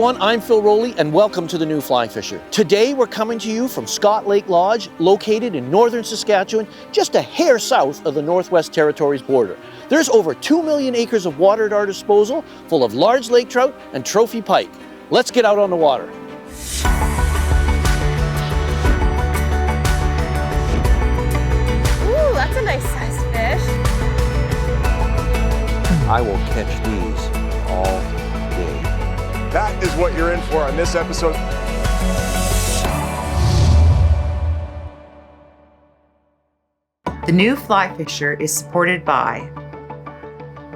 everyone, I'm Phil Rowley and welcome to the New Fly Fisher. Today we're coming to you from Scott Lake Lodge, located in northern Saskatchewan, just a hair south of the Northwest Territories border. There's over 2 million acres of water at our disposal, full of large lake trout and trophy pike. Let's get out on the water. Ooh, that's a nice sized fish. I will catch these all day. That is what you're in for on this episode. The New Fly Fisher is supported by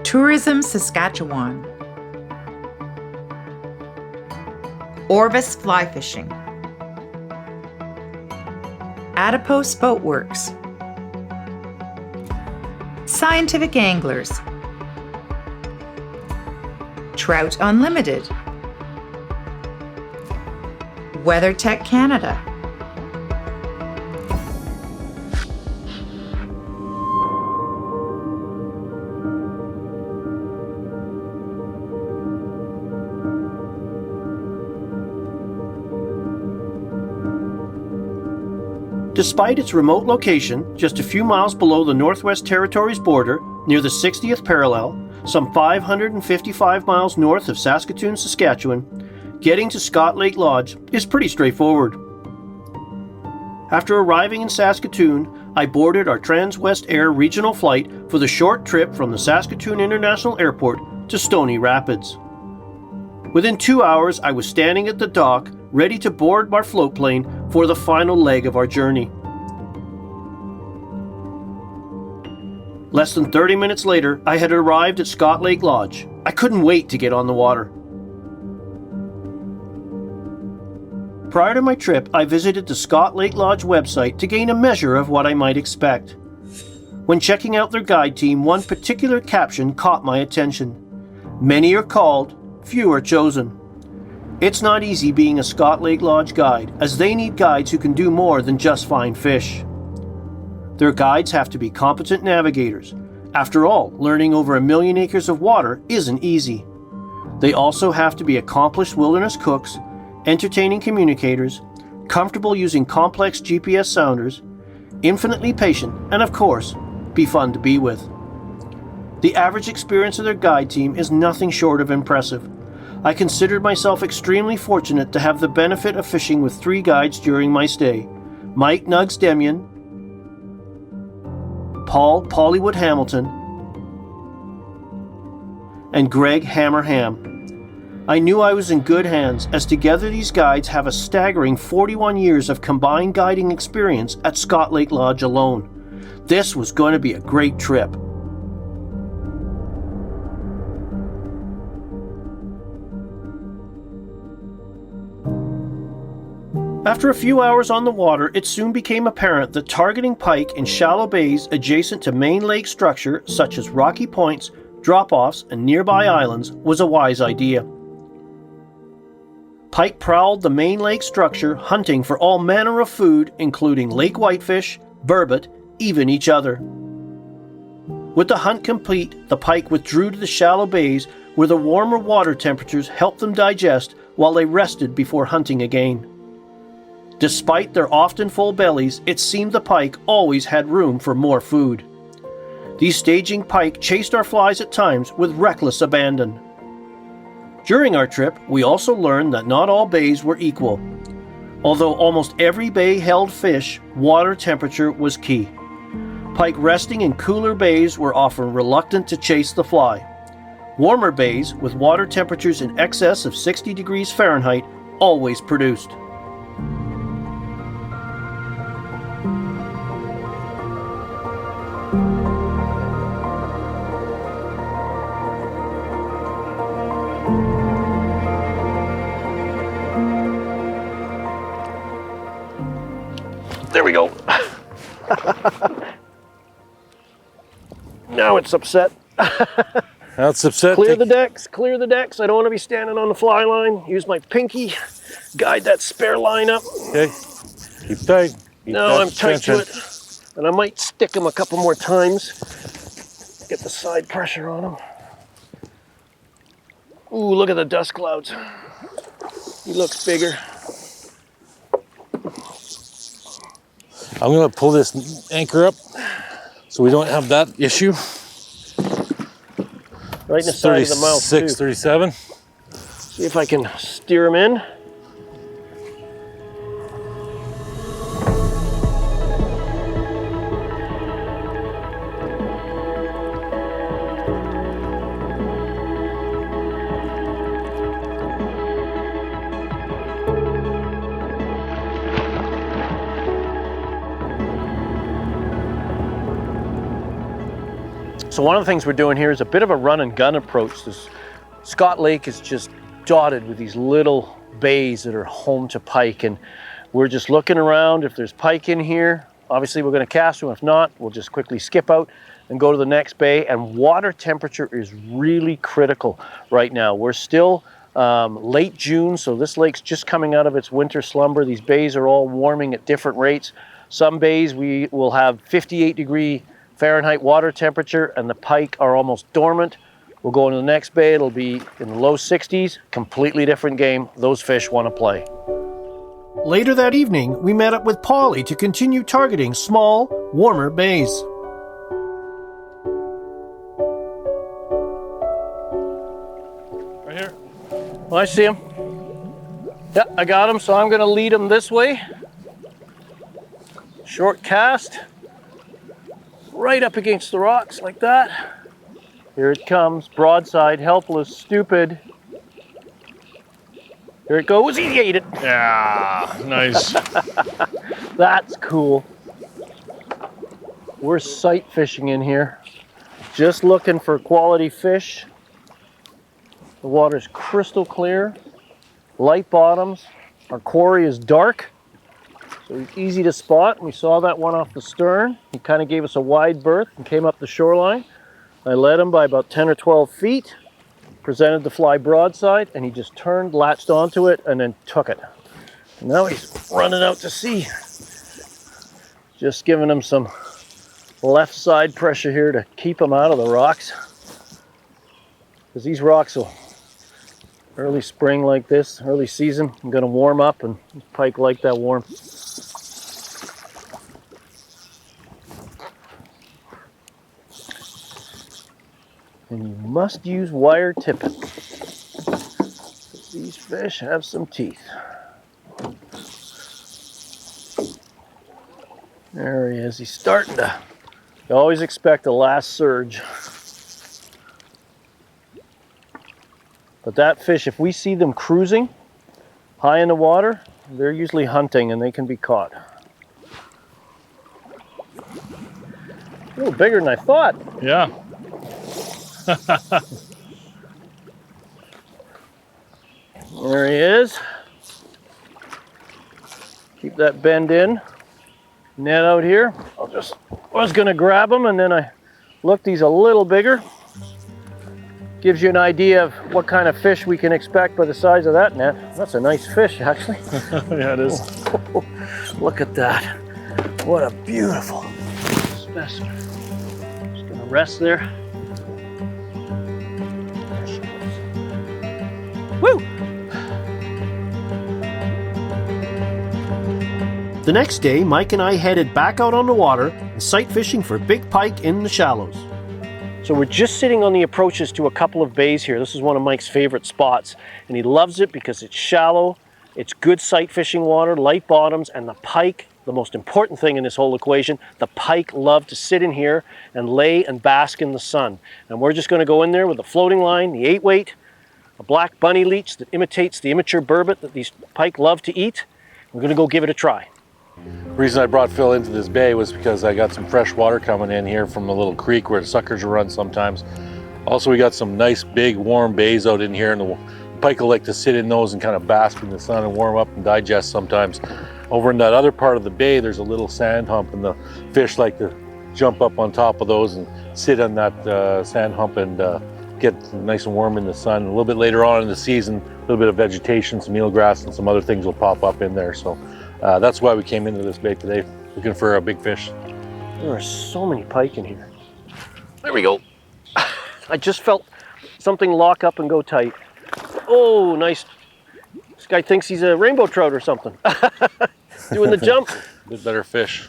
Tourism Saskatchewan, Orvis Fly Fishing, Adipose Boatworks, Scientific Anglers, Trout Unlimited, WeatherTech Canada, Despite its remote location, just a few miles below the Northwest Territories border, near the 60th parallel, some 555 miles north of Saskatoon, Saskatchewan, getting to Scott Lake Lodge is pretty straightforward. After arriving in Saskatoon, I boarded our Transwest Air regional flight for the short trip from the Saskatoon International Airport to Stony Rapids. Within 2 hours, I was standing at the dock, ready to board our float plane for the final leg of our journey. Less than 30 minutes later, I had arrived at Scott Lake Lodge. I couldn't wait to get on the water. Prior to my trip, I visited the Scott Lake Lodge website to gain a measure of what I might expect. When checking out their guide team, one particular caption caught my attention. Many are called, few are chosen. It's not easy being a Scott Lake Lodge guide, as they need guides who can do more than just find fish. Their guides have to be competent navigators. After all, learning over 1 million acres of water isn't easy. They also have to be accomplished wilderness cooks, entertaining communicators, comfortable using complex GPS sounders, infinitely patient, and of course, be fun to be with. The average experience of their guide team is nothing short of impressive. I considered myself extremely fortunate to have the benefit of fishing with 3 guides during my stay: Mike Nugs Demian, Paul Pollywood Hamilton, and Greg Hammer Ham. I knew I was in good hands, as together these guides have a staggering 41 years of combined guiding experience at Scott Lake Lodge alone. This was going to be a great trip. After a few hours on the water, it soon became apparent that targeting pike in shallow bays adjacent to main lake structure, such as rocky points, drop-offs, and nearby islands, was a wise idea. Pike prowled the main lake structure, hunting for all manner of food, including lake whitefish, burbot, even each other. With the hunt complete, the pike withdrew to the shallow bays where the warmer water temperatures helped them digest while they rested before hunting again. Despite their often full bellies, it seemed the pike always had room for more food. These staging pike chased our flies at times with reckless abandon. During our trip, we also learned that not all bays were equal. Although almost every bay held fish, water temperature was key. Pike resting in cooler bays were often reluctant to chase the fly. Warmer bays, with water temperatures in excess of 60 degrees Fahrenheit, always produced. There we go. Now it's upset. That's upset. Clear the decks, clear the decks. I don't want to be standing on the fly line. Use my pinky, guide that spare line up. Okay, keep tight. No, I'm tight to it. And I might stick them a couple more times. Get the side pressure on them. Ooh, look at the dust clouds. He looks bigger. I'm gonna pull this anchor up so we don't have that issue. Right in the side of the mouth, 36, too. 37. See if I can steer him in. So one of the things we're doing here is a bit of a run and gun approach. This Scott Lake is just dotted with these little bays that are home to pike, and we're just looking around. If there's pike in here, obviously we're going to cast them. If not, we'll just quickly skip out and go to the next bay. And water temperature is really critical right now. We're still late June, so this lake's just coming out of its winter slumber. These bays are all warming at different rates. Some bays we will have 58-degree Fahrenheit water temperature, and the pike are almost dormant. We'll go into the next bay, it'll be in the low 60s, completely different game. Those fish want to play. Later that evening, we met up with Polly to continue targeting small, warmer bays. Right here. Well, I see him. Yeah, I got him, so I'm going to lead him this way. Short cast. Right up against the rocks like that. Here it comes, broadside, helpless, stupid. Here it goes, he ate it. Yeah, nice. That's cool. We're sight fishing in here. Just looking for quality fish. The water's crystal clear, light bottoms. Our quarry is dark, so it's easy to spot. We saw that one off the stern. He kind of gave us a wide berth and came up the shoreline. I led him by about 10 or 12 feet, presented the fly broadside, and he just turned, latched onto it, and then took it. And now he's running out to sea. Just giving him some left side pressure here to keep him out of the rocks. Because these rocks will, early spring like this, early season, I'm going to warm up, and pike like that warm. And you must use wire tippet. These fish have some teeth. There he is. He's starting to. You always expect a last surge. But that fish, if we see them cruising high in the water, they're usually hunting and they can be caught. A little bigger than I thought. Yeah. There he is. Keep that bend in. Net out here. I was gonna grab him, and then I looked, he's a little bigger. Gives you an idea of what kind of fish we can expect by the size of that net. That's a nice fish, actually. Yeah, it is. Look at that. What a beautiful specimen. Just gonna rest there. There she goes. Woo! The next day, Mike and I headed back out on the water and sight fishing for big pike in the shallows. So we're just sitting on the approaches to a couple of bays here. This is one of Mike's favorite spots, and he loves it because it's shallow, it's good sight fishing water, light bottoms, and the pike, the most important thing in this whole equation, the pike love to sit in here and lay and bask in the sun. And we're just going to go in there with a floating line, the 8-weight, a black bunny leech that imitates the immature burbot that these pike love to eat. We're going to go give it a try. The reason I brought Phil into this bay was because I got some fresh water coming in here from a little creek where the suckers run sometimes. Also, we got some nice big warm bays out in here, and the pike will like to sit in those and kind of bask in the sun and warm up and digest sometimes. Over in that other part of the bay, there's a little sand hump, and the fish like to jump up on top of those and sit on that sand hump and get nice and warm in the sun. A little bit later on in the season, a little bit of vegetation, some eelgrass and some other things will pop up in there. So that's why we came into this bay today, looking for a big fish. There are so many pike in here. There we go. I just felt something lock up and go tight. Oh, nice This guy thinks he's a rainbow trout or something. Doing the jump. Bit better fish.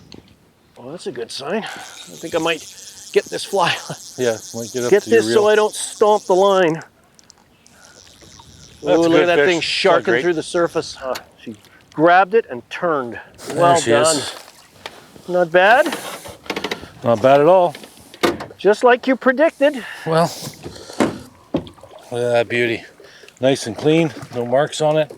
Well, that's a good sign. I think I might get this fly. Yeah, might get up Get to your this reel. so I don't stomp the line. Oh, a look good at that fish. thing Not sharking great. through the surface. She grabbed it and turned. Well There she done. is. Not bad. Not bad at all. Just like you predicted. Well, look at that beauty. Nice and clean, no marks on it.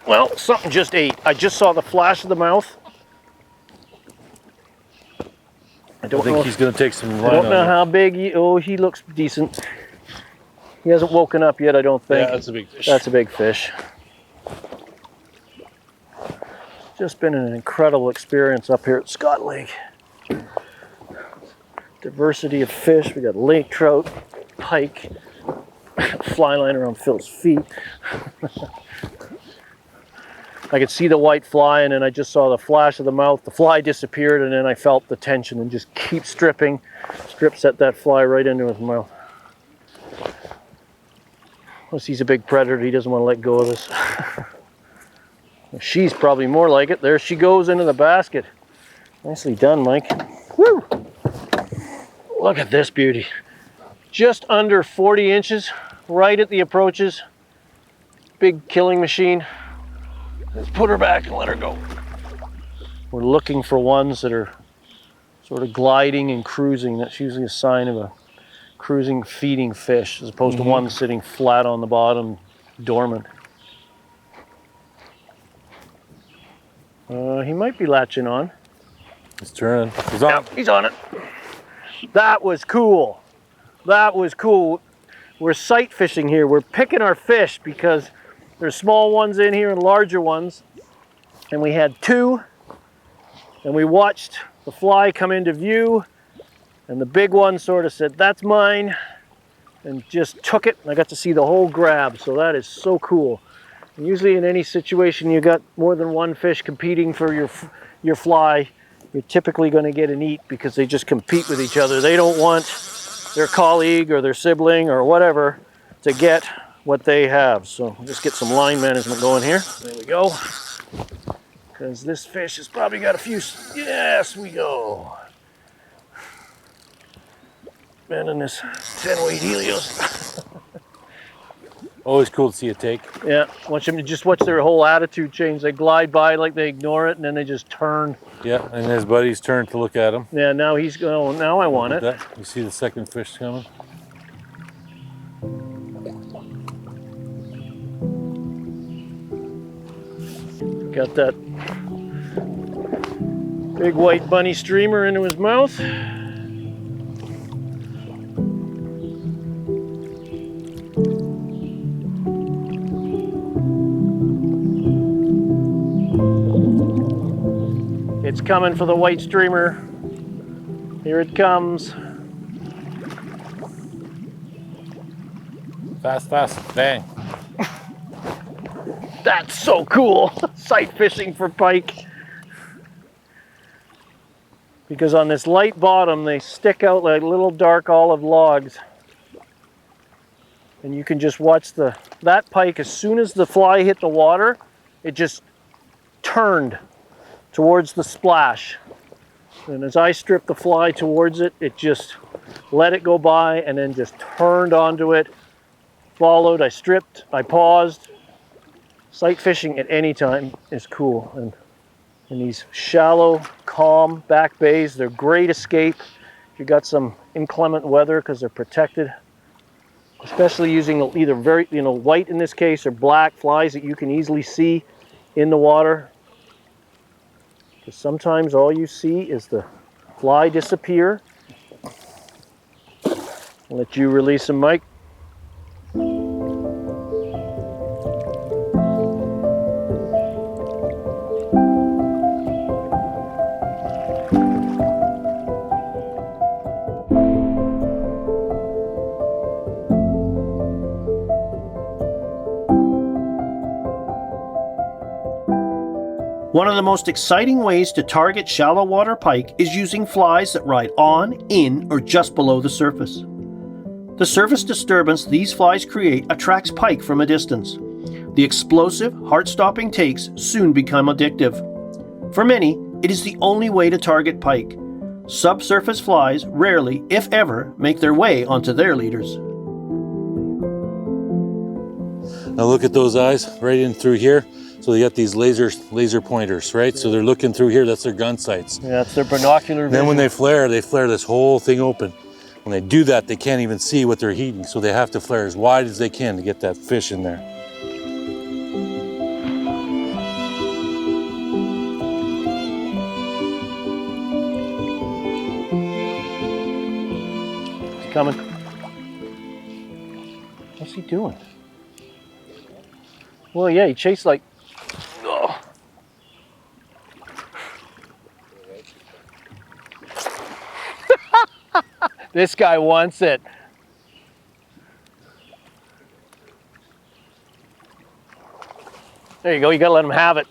Well, something just ate. I just saw the flash of the mouth. I I don't think know. he's going to take some I line don't know on how big he. Oh, he looks decent. He hasn't woken up yet, I don't it. think. Yeah, that's a big fish. That's a big fish. Just been an incredible experience up here at Scott Lake. Diversity of fish. We got lake trout, pike, fly line around Phil's feet. I could see the white fly, and then I just saw the flash of the mouth. The fly disappeared, and then I felt the tension and just keep stripping. Strip set that fly right into his mouth. Unless he's a big predator, he doesn't want to let go of this. She's probably more like it. There she goes into the basket. Nicely done, Mike. Woo! Look at this beauty. Just under 40 inches, right at the approaches. Big killing machine. Let's put her back and let her go. We're looking for ones that are sort of gliding and cruising. That's usually a sign of a cruising, feeding fish, as opposed to one sitting flat on the bottom, dormant. He might be latching on. He's turning. He's on. Yep, he's on it. That was cool. That was cool. We're sight fishing here. We're picking our fish because there's small ones in here and larger ones. And we had two. And we watched the fly come into view. And the big one sort of said, "That's mine." And just took it. And I got to see the whole grab. So that is so cool. And usually in any situation you got more than one fish competing for your fly, you're typically going to get an eat because they just compete with each other. They don't want their colleague or their sibling or whatever to get what they have. So we'll just get some line management going here. There we go. Because this fish has probably got a few. Yes, we go. Man, in this 10-weight Helios. Always cool to see it take. Yeah, watch them. Just watch their whole attitude change. They glide by like they ignore it, and then they just turn. Yeah, and his buddy's turn to look at him. Yeah, now he's going. Now I want Look it. at that. You see the second fish coming? Got that big white bunny streamer into his mouth. It's coming for the white streamer. Here it comes. Fast, fast, bang. That's so cool. Sight fishing for pike. Because on this light bottom, they stick out like little dark olive logs. And you can just watch that pike, as soon as the fly hit the water, it just turned towards the splash. And as I stripped the fly towards it, it just let it go by and then just turned onto it, followed, I stripped, I paused. Sight fishing at any time is cool. And in these shallow, calm back bays, they're great escape. If you got some inclement weather because they're protected, especially using either very, white in this case or black flies that you can easily see in the water. Because sometimes all you see is the fly disappear. I'll let you release him, Mike. One of the most exciting ways to target shallow water pike is using flies that ride on, in, or just below the surface. The surface disturbance these flies create attracts pike from a distance. The explosive, heart-stopping takes soon become addictive. For many, it is the only way to target pike. Subsurface flies rarely, if ever, make their way onto their leaders. Now look at those eyes right in through here. So they got these laser pointers, right? So they're looking through here, that's their gun sights. Yeah, that's their binocular vision. Then when they flare this whole thing open. When they do that, they can't even see what they're heating, so they have to flare as wide as they can to get that fish in there. He's coming. What's he doing? Well, yeah, he chased like... Oh. This guy wants it. There you go, you gotta let him have it.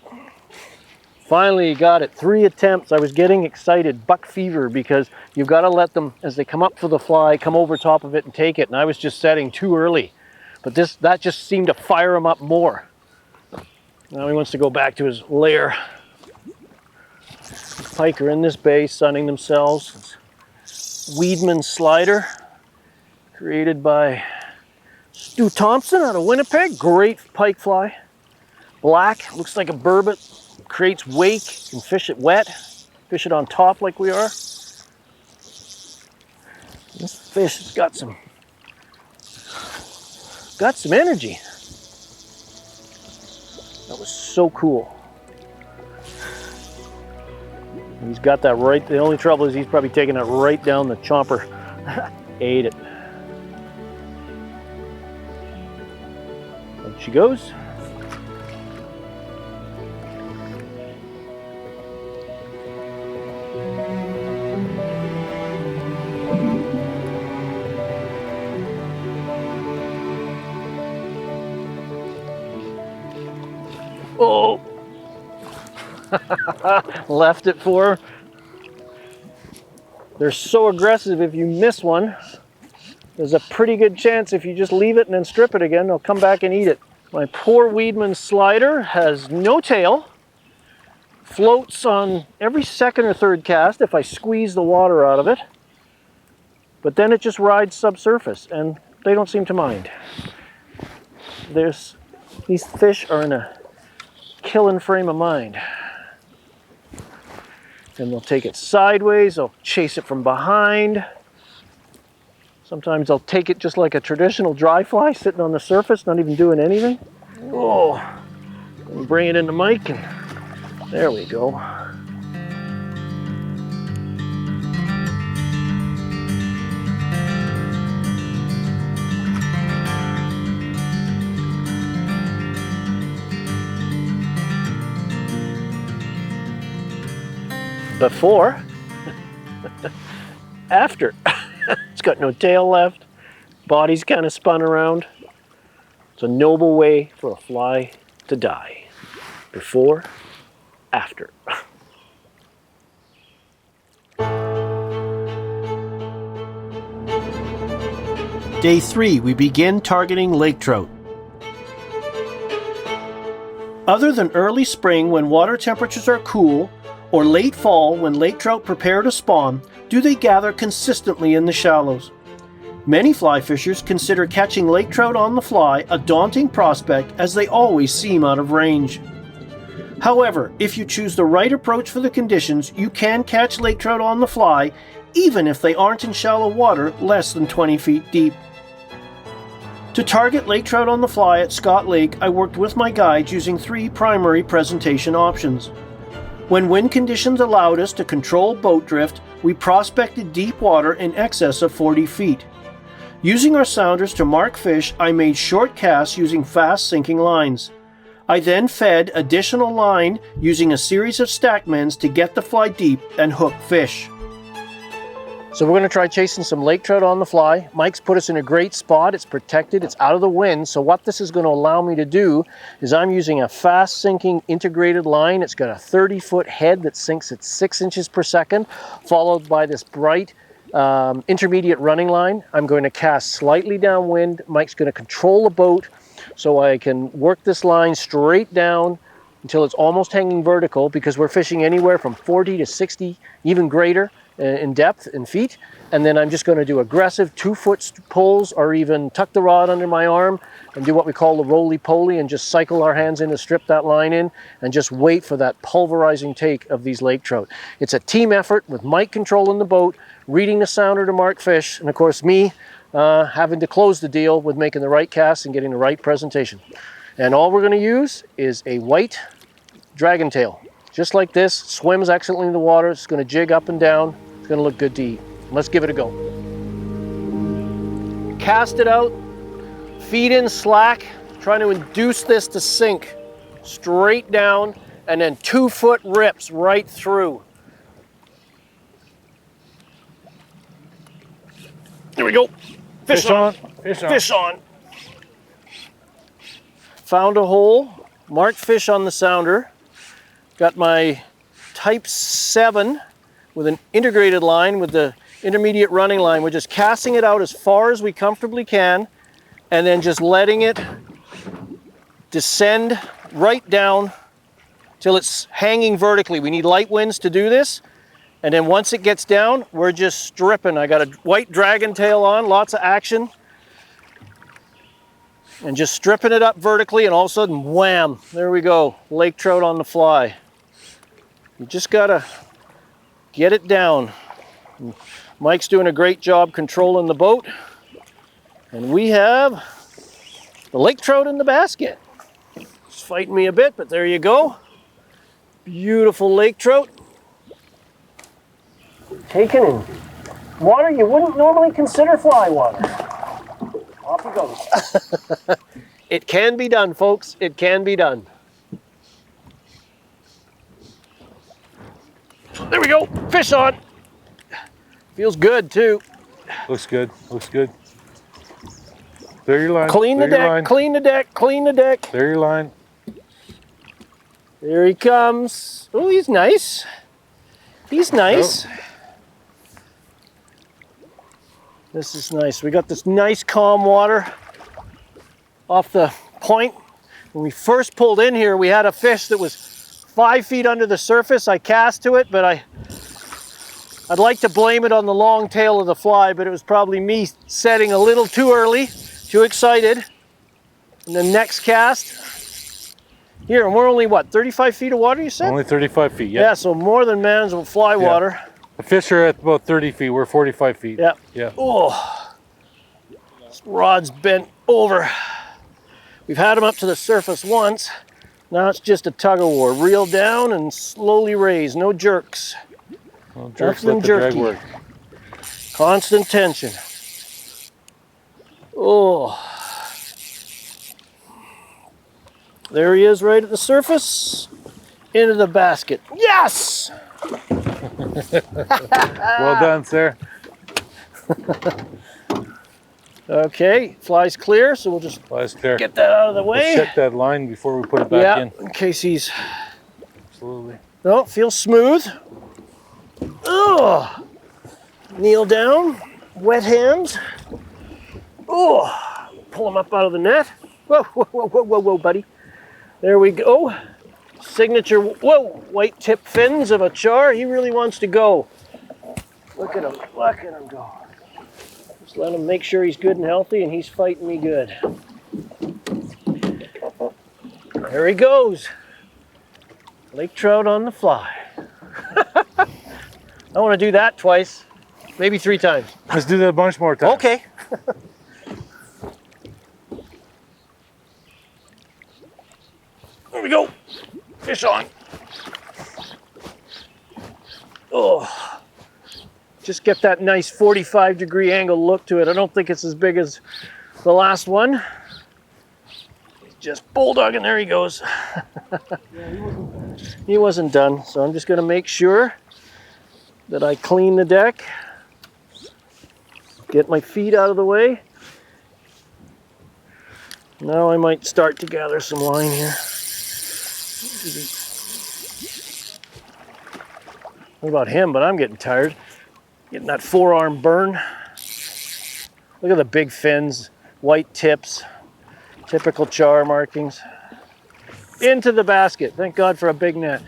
Finally, he got it. 3 attempts. I was getting excited, buck fever, because you've got to let them, as they come up for the fly, come over top of it and take it. And I was just setting too early. But that just seemed to fire him up more. Now he wants to go back to his lair. Pike are in this bay sunning themselves. Weedman slider, created by Stu Thompson out of Winnipeg. Great pike fly. Black, looks like a burbot. Creates wake, can fish it wet, fish it on top like we are. This fish has got some energy. That was so cool. He's got that right. The only trouble is he's probably taking it right down the chomper. Ate it. There she goes. Oh! Left it for her. They're so aggressive, if you miss one, there's a pretty good chance if you just leave it and then strip it again, they'll come back and eat it. My poor Weedman slider has no tail, floats on every second or third cast if I squeeze the water out of it, but then it just rides subsurface and they don't seem to mind. These fish are in a killing frame of mind. Then they'll take it sideways, they'll chase it from behind. Sometimes they'll take it just like a traditional dry fly, sitting on the surface, not even doing anything. Oh, and bring it in the mic, and there we go. Before, after. It's got no tail left, body's kind of spun around. It's a noble way for a fly to die. Before, after. Day 3, we begin targeting lake trout. Other than early spring when water temperatures are cool, or late fall when lake trout prepare to spawn, do they gather consistently in the shallows. Many fly fishers consider catching lake trout on the fly a daunting prospect as they always seem out of range. However, if you choose the right approach for the conditions, you can catch lake trout on the fly even if they aren't in shallow water less than 20 feet deep. To target lake trout on the fly at Scott Lake, I worked with my guides using 3 primary presentation options. When wind conditions allowed us to control boat drift, we prospected deep water in excess of 40 feet. Using our sounders to mark fish, I made short casts using fast sinking lines. I then fed additional line using a series of stackmans to get the fly deep and hook fish. So we're going to try chasing some lake trout on the fly. Mike's put us in a great spot. It's protected, it's out of the wind. So what this is going to allow me to do is I'm using a fast sinking integrated line. It's got a 30-foot head that sinks at 6 inches per second, followed by this bright intermediate running line. I'm going to cast slightly downwind. Mike's going to control the boat so I can work this line straight down until it's almost hanging vertical, because we're fishing anywhere from 40 to 60, even greater in depth in feet. And then I'm just going to do aggressive 2-foot pulls, or even tuck the rod under my arm and do what we call the roly-poly and just cycle our hands in to strip that line in and just wait for that pulverizing take of these lake trout. It's a team effort with Mike controlling the boat, reading the sounder to mark fish, and of course me having to close the deal with making the right cast and getting the right presentation. And all we're going to use is a white dragon tail. Just like this, swims excellently in the water. It's going to jig up and down. It's going to look good to eat. Let's give it a go. Cast it out, feed in slack, trying to induce this to sink straight down, and then 2-foot rips right through. There we go. Fish on. Fish on. Fish on. Found a hole, marked fish on the sounder. Got my type 7 with an integrated line with the intermediate running line. We're just casting it out as far as we comfortably can and then just letting it descend right down till it's hanging vertically. We need light winds to do this. And then once it gets down, we're just stripping. I got a white dragon tail on, lots of action. And just stripping it up vertically, and all of a sudden, wham, there we go, lake trout on the fly. You just gotta get it down. Mike's doing a great job controlling the boat. And we have the lake trout in the basket. It's fighting me a bit, but there you go. Beautiful lake trout. Taken in water you wouldn't normally consider fly water. Off he goes. It can be done, folks. It can be done. There we go. Fish on. Feels good, too. Looks good. Looks good. There your line. Clean the deck. Clean the deck. Clean the deck. There your line. There he comes. Oh, he's nice. He's nice. Oh. This is nice. We got this nice calm water off the point. When we first pulled in here, we had a fish that was 5 feet under the surface. I cast to it, but I'd like to blame it on the long tail of the fly, but it was probably me setting a little too early, too excited. And the next cast, here, and we're only what, 35 feet of water, you said? Only 35 feet, Yeah, so more than manageable fly water. The fish are at about 30 feet. We're 45 feet. Yeah. Yeah. Oh, this rod's bent over. We've had him up to the surface once. Now it's just a tug of war. Reel down and slowly raise. No jerks. Well, jerks, Nothing let the drag jerky. work. Constant tension. Oh. There he is right at the surface. Into the basket. Yes! Well done, sir. Okay, fly's clear, so we'll just Fly's clear. get that out of the Let's way. check that line before we put it back in. In case he's... Absolutely. No, feels smooth. Oh, kneel down, wet hands. Oh, pull him up out of the net. Whoa, whoa, whoa, whoa, whoa, whoa, buddy. There we go. Signature, whoa, white tip fins of a char. He really wants to go. Look at him go. Just let him make sure he's good and healthy, and he's fighting me good. There he goes. Lake trout on the fly. I want to do that twice, maybe 3 times. Let's do that a bunch more times. Okay. There we go. Fish on. Oh, just get that nice 45-degree angle look to it. I don't think it's as big as the last one. Just bulldogging. There he goes. He wasn't done, so I'm just going to make sure that I clean the deck. Get my feet out of the way. Now I might start to gather some line here. What about him? But I'm getting tired. Getting that forearm burn. Look at the big fins, white tips, typical char markings. Into the basket. Thank God for a big net.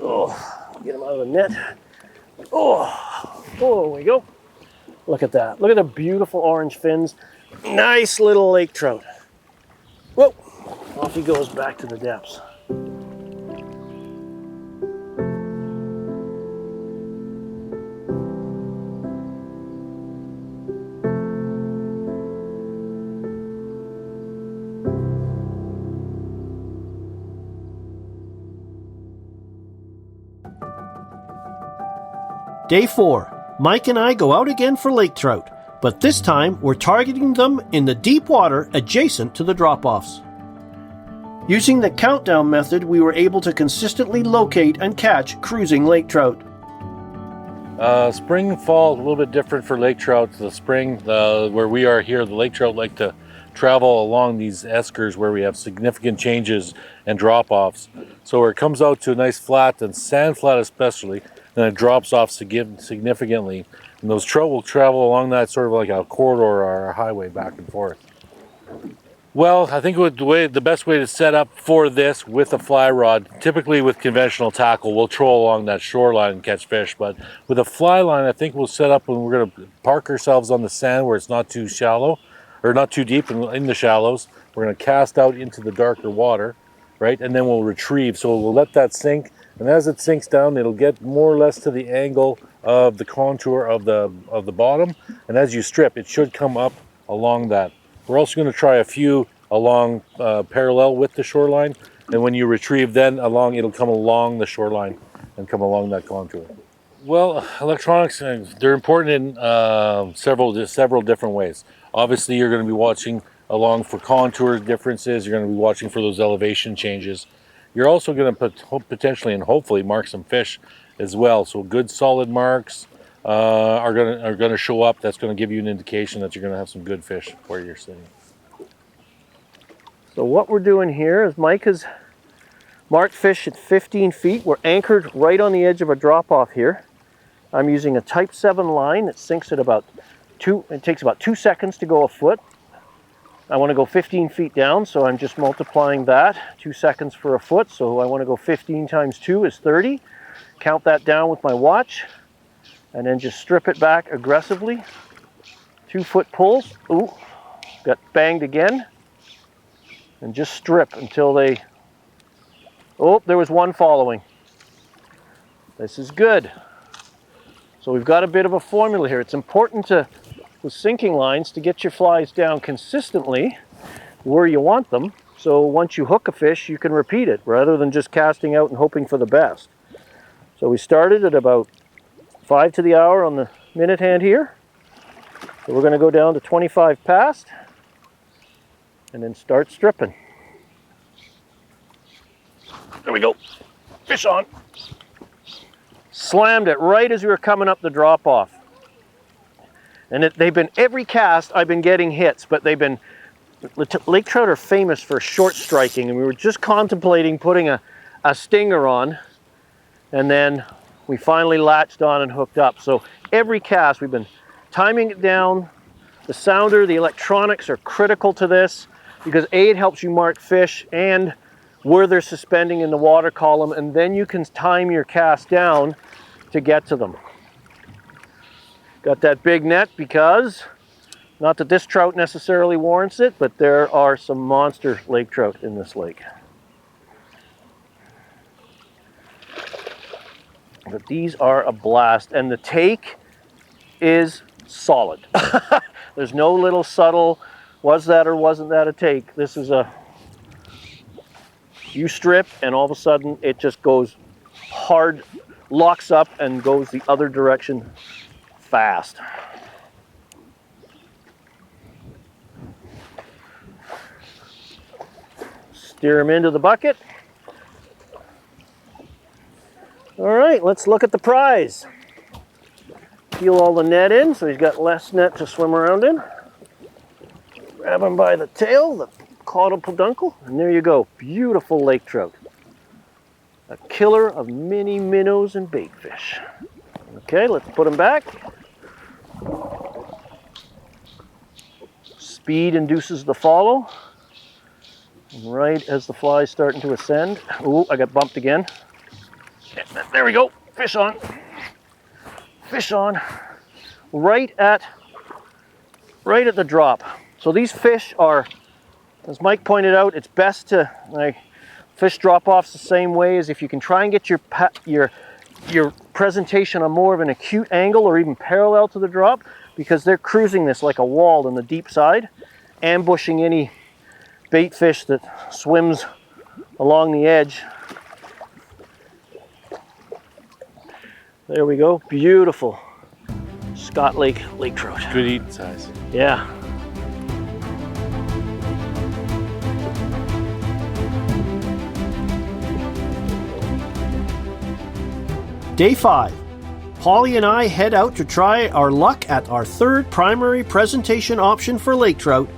Oh, get him out of the net. Oh, there we go. Look at that. Look at the beautiful orange fins. Nice little lake trout. Whoa, off he goes back to the depths. Day 4. Mike and I go out again for lake trout, but this time we're targeting them in the deep water adjacent to the drop-offs. Using the countdown method, we were able to consistently locate and catch cruising lake trout. Spring and fall, a little bit different for lake trout. The spring, where we are here, the lake trout like to travel along these eskers where we have significant changes and drop-offs. So where it comes out to a nice flat, and sand flat especially, then it drops off significantly. And those trout will travel along that sort of like a corridor or a highway back and forth. Well, I think the best way to set up for this with a fly rod, typically with conventional tackle, we'll troll along that shoreline and catch fish. But with a fly line, I think we'll set up when we're going to park ourselves on the sand where it's not too shallow, or not too deep in the shallows. We're going to cast out into the darker water, right? And then we'll retrieve. So we'll let that sink. And as it sinks down, it'll get more or less to the angle of the contour of the bottom. And as you strip, it should come up along that. We're also going to try a few along parallel with the shoreline. And when you retrieve then it'll come along the shoreline and come along that contour. Well, electronics, they're important in several different ways. Obviously, you're going to be watching along for contour differences. You're going to be watching for those elevation changes. You're also going to potentially and hopefully mark some fish as well. So good solid marks are going to show up. That's going to give you an indication that you're going to have some good fish where you're sitting. So what we're doing here is Mike has marked fish at 15 feet. We're anchored right on the edge of a drop-off here. I'm using a type 7 line that sinks at it takes about 2 seconds to go a foot. I want to go 15 feet down, so I'm just multiplying that, 2 seconds for a foot, so I want to go 15 times 2 is 30. Count that down with my watch, and then just strip it back aggressively. 2 foot pulls, ooh, got banged again, and just strip until there was one following. This is good. So we've got a bit of a formula here. It's important with sinking lines to get your flies down consistently where you want them, so once you hook a fish you can repeat it rather than just casting out and hoping for the best. So we started at about 5 to the hour on the minute hand here, so we're going to go down to 25 past and then start stripping. There we go, fish on. Slammed it right as we were coming up the drop off. And they've been, every cast I've been getting hits, but lake trout are famous for short striking, and we were just contemplating putting a stinger on, and then we finally latched on and hooked up. So every cast we've been timing it down. The sounder, the electronics are critical to this because A, it helps you mark fish and where they're suspending in the water column, and then you can time your cast down to get to them. Got that big net because, not that this trout necessarily warrants it, but there are some monster lake trout in this lake. But these are a blast, and the take is solid. There's no little subtle, was that or wasn't that a take? This is you strip and all of a sudden it just goes hard, locks up and goes the other direction fast. Steer them into the bucket. All right, let's look at the prize. peel all the net in so he's got less net to swim around in. Grab him by the tail, the caudal peduncle, and there you go. Beautiful lake trout. A killer of mini minnows and baitfish. Okay, let's put him back. Speed induces the follow. And right as the fly's starting to ascend. Ooh, I got bumped again. There we go. Fish on. Fish on. Right at the drop. So these fish are, as Mike pointed out, it's best to fish drop-offs the same way as if you can try and get your presentation on more of an acute angle or even parallel to the drop, because they're cruising this like a wall in the deep side, ambushing any bait fish that swims along the edge. There we go, beautiful Scott Lake lake trout. Good eating size. Yeah. Day 5. Polly and I head out to try our luck at our third primary presentation option for lake trout,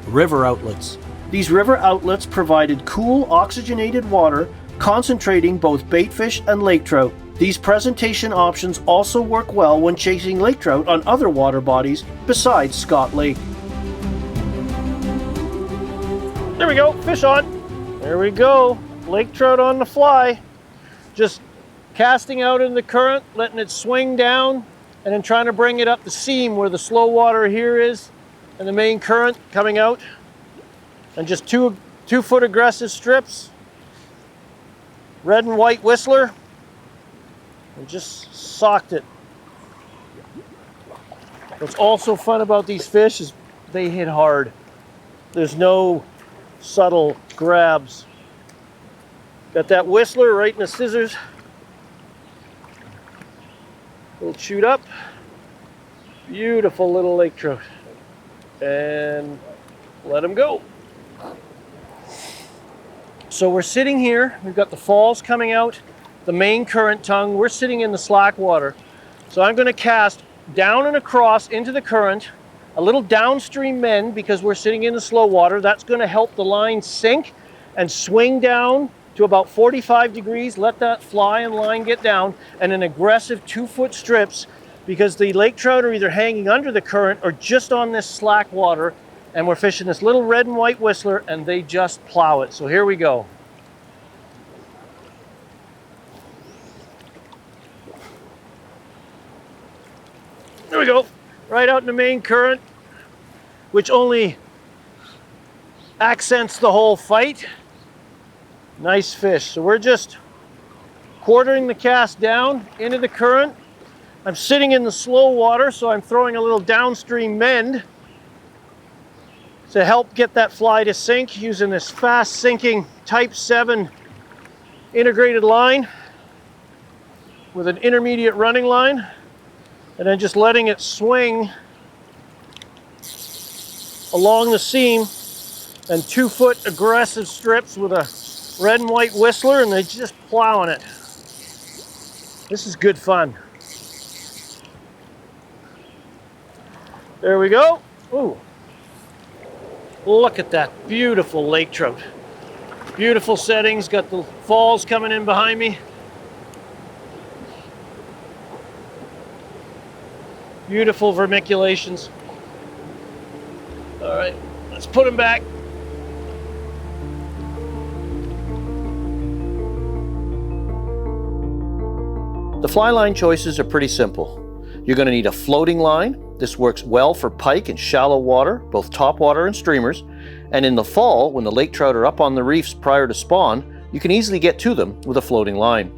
river outlets. These river outlets provided cool, oxygenated water, concentrating both baitfish and lake trout. These presentation options also work well when chasing lake trout on other water bodies besides Scott Lake. There we go, fish on. There we go, lake trout on the fly. Just casting out in the current, letting it swing down, and then trying to bring it up the seam where the slow water here is, and the main current coming out. And just two foot aggressive strips, red and white whistler, and just socked it. What's also fun about these fish is they hit hard. There's no subtle grabs. Got that whistler right in the scissors. Little chewed up. Beautiful little lake trout. And let him go. So we're sitting here, we've got the falls coming out, the main current tongue, we're sitting in the slack water. So I'm going to cast down and across into the current, a little downstream bend because we're sitting in the slow water. That's going to help the line sink and swing down to about 45 degrees, let that fly and line get down, and an aggressive 2 foot strips because the lake trout are either hanging under the current or just on this slack water, and we're fishing this little red and white whistler and they just plow it. So here we go. There we go, right out in the main current, which only accents the whole fight. Nice fish. So we're just quartering the cast down into the current. I'm sitting in the slow water, so I'm throwing a little downstream bend to help get that fly to sink using this fast sinking Type 7 integrated line with an intermediate running line, and then just letting it swing along the seam, and 2 foot aggressive strips with a red and white whistler, and they're just plowing it. This is good fun. There we go. Ooh. Look at that beautiful lake trout. Beautiful settings, got the falls coming in behind me. Beautiful vermiculations. All right, let's put them back. The fly line choices are pretty simple. You're going to need a floating line. This works well for pike in shallow water, both topwater and streamers. And in the fall, when the lake trout are up on the reefs prior to spawn, you can easily get to them with a floating line.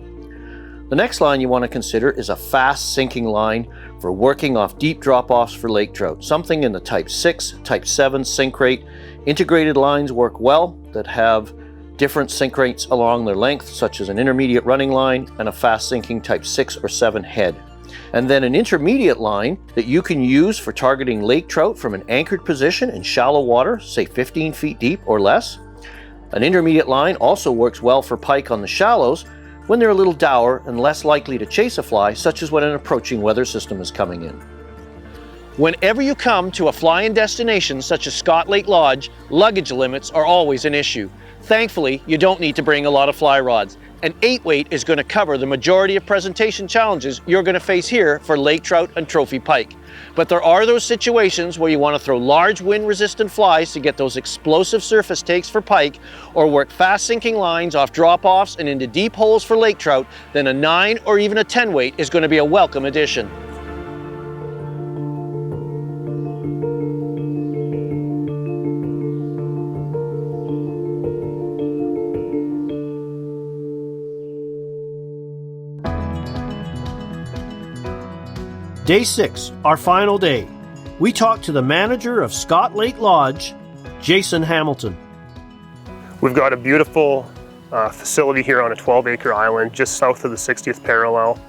The next line you want to consider is a fast sinking line for working off deep drop-offs for lake trout. Something in the Type 6, Type 7 sink rate. Integrated lines work well that have different sink rates along their length, such as an intermediate running line and a fast sinking Type 6 or 7 head. And then an intermediate line that you can use for targeting lake trout from an anchored position in shallow water, say 15 feet deep or less. An intermediate line also works well for pike on the shallows, when they're a little dour and less likely to chase a fly, such as when an approaching weather system is coming in. Whenever you come to a fly-in destination such as Scott Lake Lodge, luggage limits are always an issue. Thankfully, you don't need to bring a lot of fly rods. An 8-weight is going to cover the majority of presentation challenges you're going to face here for lake trout and trophy pike. But there are those situations where you want to throw large wind-resistant flies to get those explosive surface takes for pike, or work fast-sinking lines off drop-offs and into deep holes for lake trout, then a 9 or even a 10-weight is going to be a welcome addition. Day 6, our final day. We talked to the manager of Scott Lake Lodge, Jason Hamilton. We've got a beautiful facility here on a 12-acre island just south of the 60th parallel.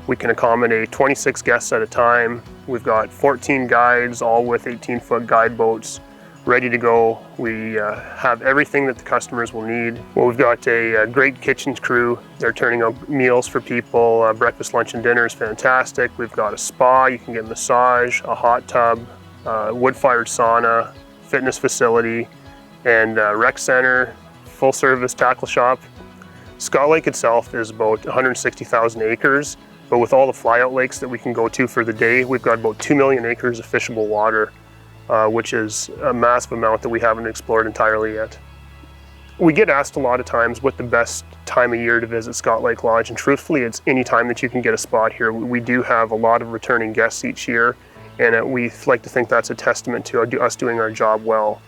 We can accommodate 26 guests at a time. We've got 14 guides, all with 18-foot guide boats ready to go. We have everything that the customers will need. Well, we've got a great kitchen crew. They're turning out meals for people. Breakfast, lunch, and dinner is fantastic. We've got a spa. You can get a massage, a hot tub, wood-fired sauna, fitness facility, and rec center, full-service tackle shop. Scott Lake itself is about 160,000 acres, but with all the flyout lakes that we can go to for the day, we've got about 2 million acres of fishable water, which is a massive amount that we haven't explored entirely yet. We get asked a lot of times what the best time of year to visit Scott Lake Lodge, and truthfully it's any time that you can get a spot here. We do have a lot of returning guests each year, and we like to think that's a testament to us doing our job well.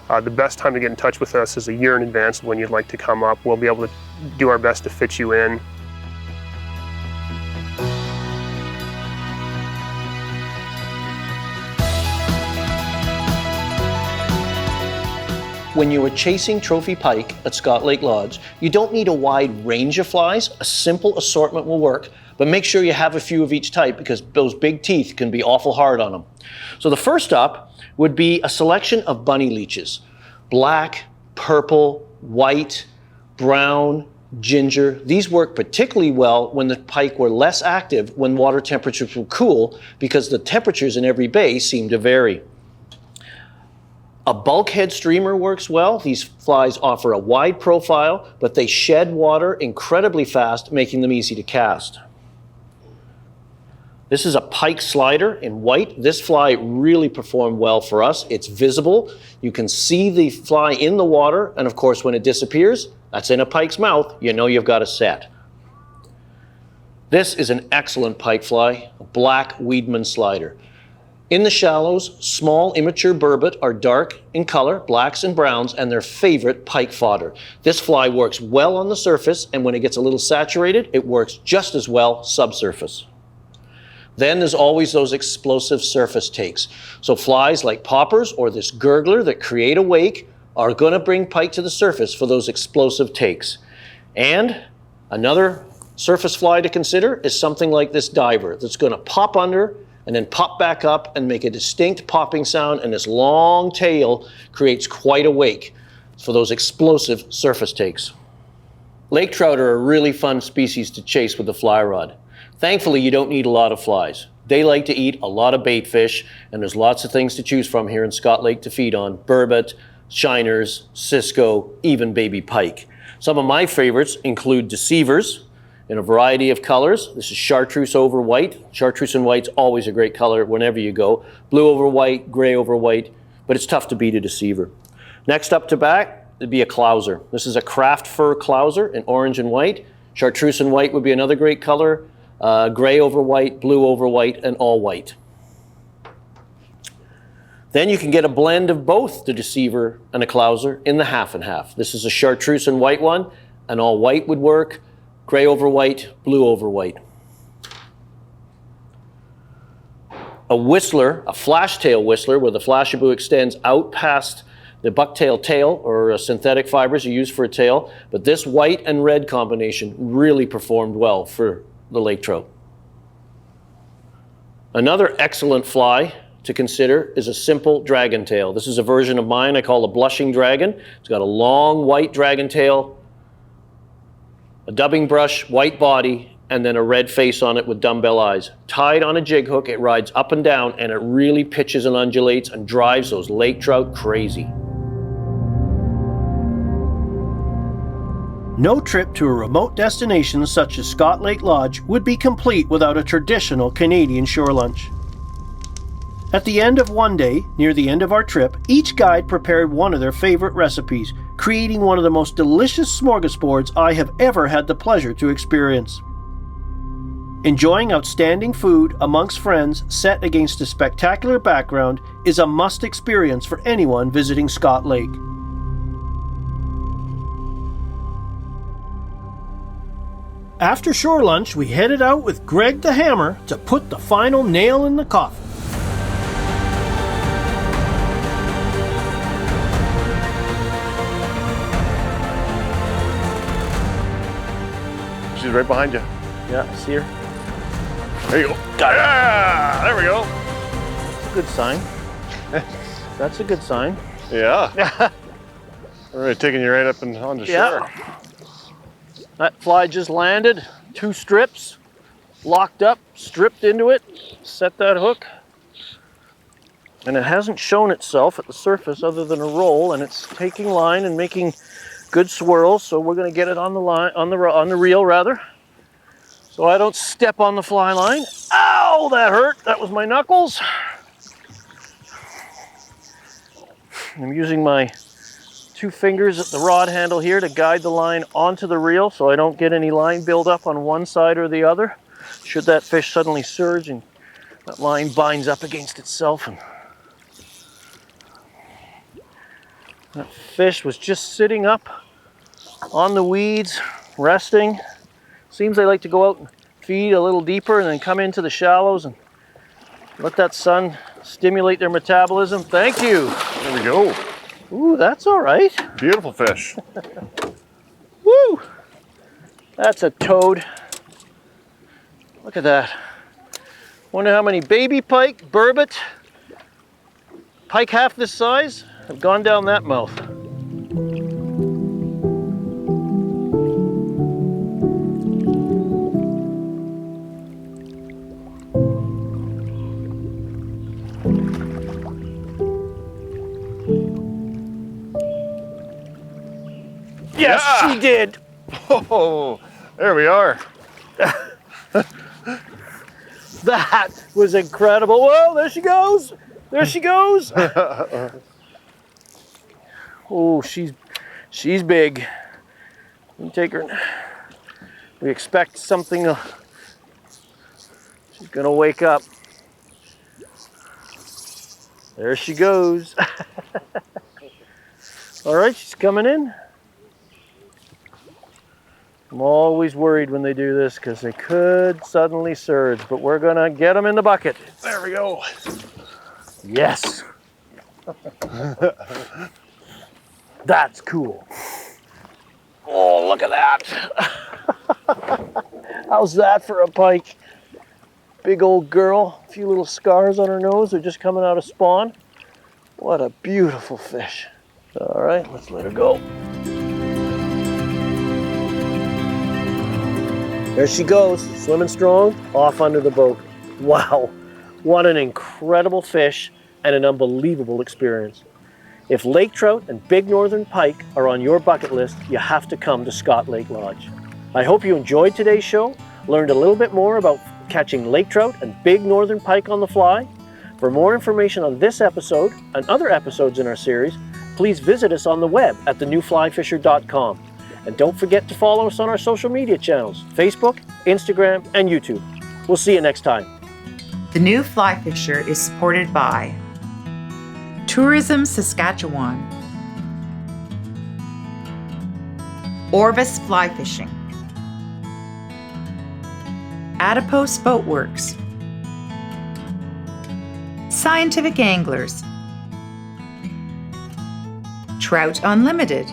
The best time to get in touch with us is a year in advance of when you'd like to come up. We'll be able to do our best to fit you in. When you are chasing trophy pike at Scott Lake Lodge, you don't need a wide range of flies. A simple assortment will work, but make sure you have a few of each type because those big teeth can be awful hard on them. So the first up would be a selection of bunny leeches. Black, purple, white, brown, ginger. These work particularly well when the pike were less active when water temperatures were cool because the temperatures in every bay seem to vary. A bulkhead streamer works well. These flies offer a wide profile, but they shed water incredibly fast, making them easy to cast. This is a pike slider in white. This fly really performed well for us. It's visible. You can see the fly in the water, and of course when it disappears, that's in a pike's mouth, you know you've got a set. This is an excellent pike fly, a black Weedman slider. In the shallows, small immature burbot are dark in color, blacks and browns, and their favorite pike fodder. This fly works well on the surface, and when it gets a little saturated, it works just as well subsurface. Then there's always those explosive surface takes. So flies like poppers or this gurgler that create a wake are going to bring pike to the surface for those explosive takes. And another surface fly to consider is something like this diver that's going to pop under and then pop back up and make a distinct popping sound, and this long tail creates quite a wake for those explosive surface takes. Lake trout are a really fun species to chase with a fly rod. Thankfully, you don't need a lot of flies. They like to eat a lot of bait fish, and there's lots of things to choose from here in Scott Lake to feed on: burbot, shiners, cisco, even baby pike. Some of my favorites include deceivers in a variety of colors. This is chartreuse over white. Chartreuse and white's always a great color whenever you go. Blue over white, gray over white, but it's tough to beat a deceiver. Next up to back would be a clouser. This is a craft fur clouser in orange and white. Chartreuse and white would be another great color. Gray over white, blue over white, and all white. Then you can get a blend of both the deceiver and a clouser in the half and half. This is a chartreuse and white one, and all white would work. Gray over white, blue over white. A whistler, a flash-tail whistler, where the flashaboo extends out past the bucktail tail, or synthetic fibers you use for a tail, but this white and red combination really performed well for the lake trout. Another excellent fly to consider is a simple dragon tail. This is a version of mine I call a blushing dragon. It's got a long white dragon tail, A dubbing brush, white body, and then a red face on it with dumbbell eyes. Tied on a jig hook, it rides up and down, and it really pitches and undulates and drives those lake trout crazy. No trip to a remote destination such as Scott Lake Lodge would be complete without a traditional Canadian shore lunch. At the end of one day, near the end of our trip, each guide prepared one of their favorite recipes, creating one of the most delicious smorgasbords I have ever had the pleasure to experience. Enjoying outstanding food amongst friends set against a spectacular background is a must experience for anyone visiting Scott Lake. After shore lunch, we headed out with Greg the Hammer to put the final nail in the coffin. She's right behind you. Yeah, see her? There you go. Got it. Yeah, there we go. That's a good sign. That's a good sign. Yeah. All right, taking you right up and onto shore. That fly just landed, 2 strips, locked up, stripped into it, set that hook. And it hasn't shown itself at the surface other than a roll, and it's taking line and making good swirls, so we're gonna get it on the line, on the reel rather. So I don't step on the fly line. Ow, that hurt, that was my knuckles. I'm using my 2 fingers at the rod handle here to guide the line onto the reel so I don't get any line buildup on one side or the other. Should that fish suddenly surge and that line binds up against itself. And that fish was just sitting up on the weeds, resting. Seems they like to go out and feed a little deeper and then come into the shallows and let that sun stimulate their metabolism. Thank you. There we go. Ooh, that's all right. Beautiful fish. Woo! That's a toad. Look at that. Wonder how many baby pike, burbot, pike half this size have gone down that mouth. Yes, Yeah. she did. Oh, there we are. That was incredible. Whoa, there she goes. There she goes. Oh, she's big. Let me take her. We expect something. She's gonna wake up. There she goes. All right, she's coming in. I'm always worried when they do this because they could suddenly surge, but we're gonna get them in the bucket. There we go. Yes. That's cool. Oh, look at that. How's that for a pike? Big old girl, a few little scars on her nose. They're just coming out of spawn. What a beautiful fish. All right, let's let her go. There she goes, swimming strong, off under the boat. Wow, what an incredible fish and an unbelievable experience. If lake trout and big northern pike are on your bucket list, you have to come to Scott Lake Lodge. I hope you enjoyed today's show, learned a little bit more about catching lake trout and big northern pike on the fly. For more information on this episode and other episodes in our series, please visit us on the web at thenewflyfisher.com. And don't forget to follow us on our social media channels, Facebook, Instagram, and YouTube. We'll see you next time. The New Fly Fisher is supported by Tourism Saskatchewan, Orvis Fly Fishing, Adipose Boatworks, Scientific Anglers, Trout Unlimited,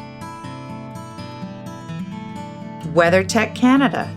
WeatherTech Canada,